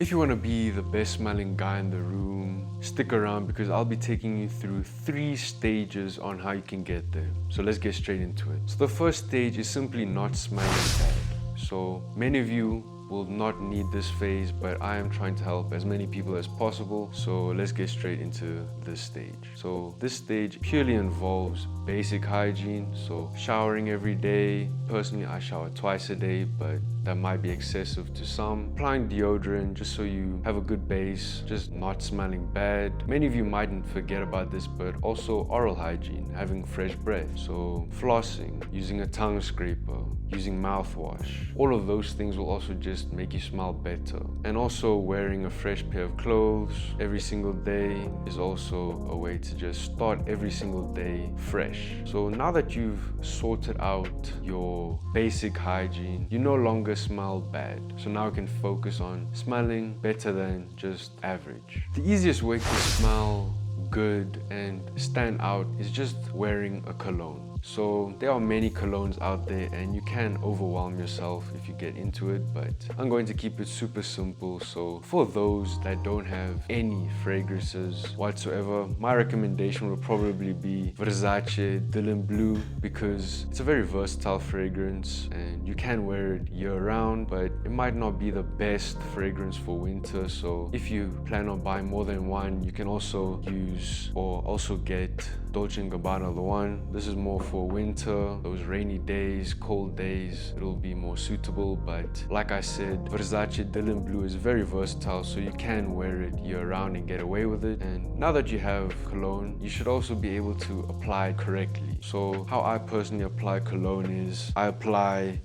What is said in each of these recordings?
If you want to be the best smelling guy in the room, stick around because I'll be taking you through 3 stages on how you can get there. So let's get straight into it. So the first stage is simply not smelling bad. So many of you will not need this phase, but I am trying to help as many people as possible. So let's get straight into this stage. So this stage purely involves basic hygiene. So showering every day. Personally, I shower twice a day, but that might be excessive to some. Applying deodorant just so you have a good base, just not smelling bad. Many of you mightn't forget about this, but also oral hygiene, having fresh breath. So flossing, using a tongue scraper, using mouthwash. All of those things will also just make you smell better. And also wearing a fresh pair of clothes every single day is also a way to just start every single day fresh. So now that you've sorted out your basic hygiene, you no longer smell bad. So now you can focus on smelling better than just average. The easiest way to smell good and stand out is just wearing a cologne. So there are many colognes out there and you can overwhelm yourself if you get into it, but I'm going to keep it super simple. So for those that don't have any fragrances whatsoever, my recommendation will probably be Versace Dylan Blue, because it's a very versatile fragrance and you can wear it year round, but it might not be the best fragrance for winter. So if you plan on buying more than one, you can also use or also get Dolce & Gabbana The One. This is more for winter, those rainy days, cold days, it'll be more suitable. But like I said, Versace Dylan Blue is very versatile, so you can wear it year round and get away with it. And now that you have cologne, you should also be able to apply it correctly. So how I personally apply cologne is I apply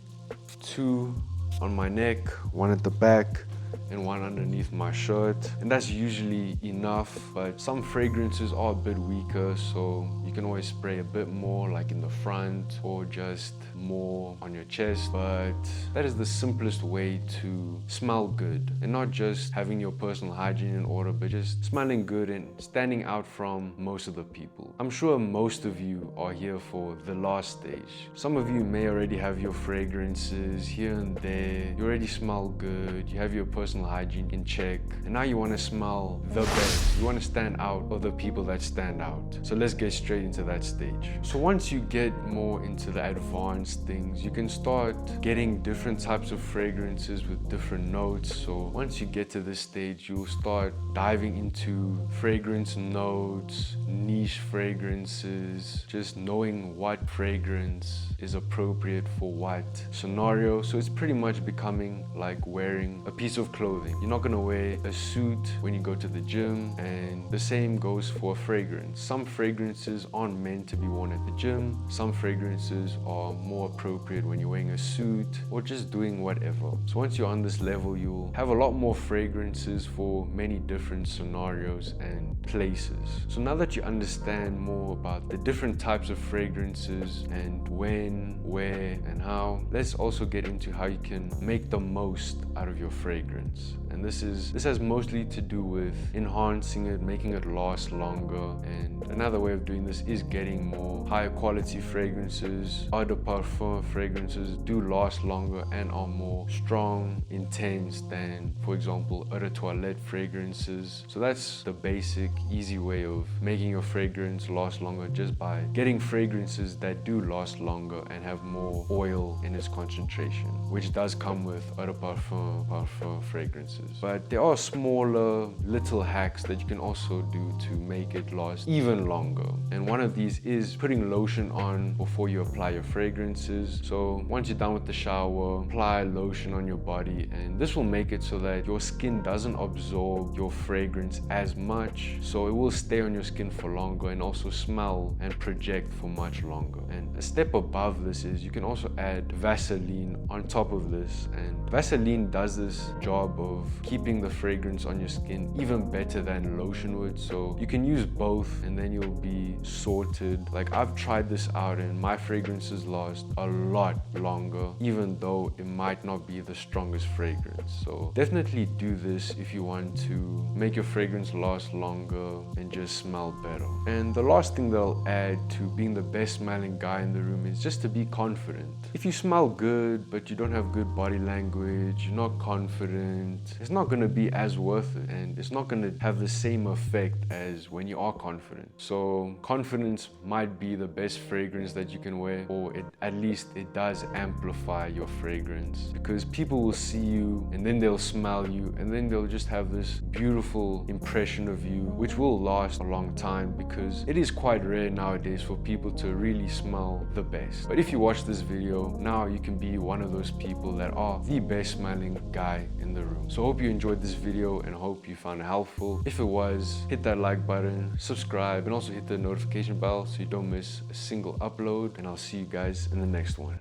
2 on my neck, 1 at the back, and 1 underneath my shirt, and that's usually enough. But some fragrances are a bit weaker, so you can always spray a bit more, like in the front or just more on your chest. But that is the simplest way to smell good, and not just having your personal hygiene in order, but just smelling good and standing out from most of the people. I'm sure most of you are here for the last stage. Some of you may already have your fragrances here and there, you already smell good, you have your personal hygiene in check, and now you want to smell the best. You want to stand out of the people that stand out. So let's get straight into that stage. So once you get more into the advanced things, you can start getting different types of fragrances with different notes. So once you get to this stage, you'll start diving into fragrance notes, niche fragrances, just knowing what fragrance is appropriate for what scenario. So it's pretty much becoming like wearing a piece of clothing. You're not gonna wear a suit when you go to the gym, and the same goes for a fragrance. Some fragrances aren't meant to be worn at the gym. Some fragrances are more appropriate when you're wearing a suit or just doing whatever. So once you're on this level, you'll have a lot more fragrances for many different scenarios and places. So now that you understand more about the different types of fragrances and when, where, and how, let's also get into how you can make the most out of your fragrance. And this has mostly to do with enhancing it, making it last longer. And another way of doing this is getting more higher quality fragrances. Eau de parfum fragrances do last longer and are more strong, intense than, for example, eau de toilette fragrances. So that's the basic, easy way of making your fragrance last longer, just by getting fragrances that do last longer and have more oil in its concentration, which does come with eau de parfum fragrances. But there are smaller little hacks that you can also do to make it last even longer. And one of these is putting lotion on before you apply your fragrances. So once you're done with the shower, apply lotion on your body, and this will make it so that your skin doesn't absorb your fragrance as much. So it will stay on your skin for longer and also smell and project for much longer. And a step above this is you can also add Vaseline on top of this, and Vaseline does this job of keeping the fragrance on your skin even better than lotion would. So you can use both and then you'll be sorted. Like, I've tried this out and my fragrances last a lot longer, even though it might not be the strongest fragrance. So definitely do this if you want to make your fragrance last longer and just smell better. And the last thing that I'll add to being the best smelling guy in the room is just to be confident. If you smell good, but you don't have good body language, you're not confident, it's not gonna be as worth it, and it's not gonna have the same effect as when you are confident. So confidence might be the best fragrance that you can wear, or at least it does amplify your fragrance, because people will see you and then they'll smell you and then they'll just have this beautiful impression of you, which will last a long time, because it is quite rare nowadays for people to really smell the best. But if you watch this video, now you can be one of those people that are the best smelling guy in the room. So I hope you enjoyed this video and hope you found it helpful. If it was, hit that like button, subscribe, and also hit the notification bell so you don't miss a single upload, and I'll see you guys in the next one.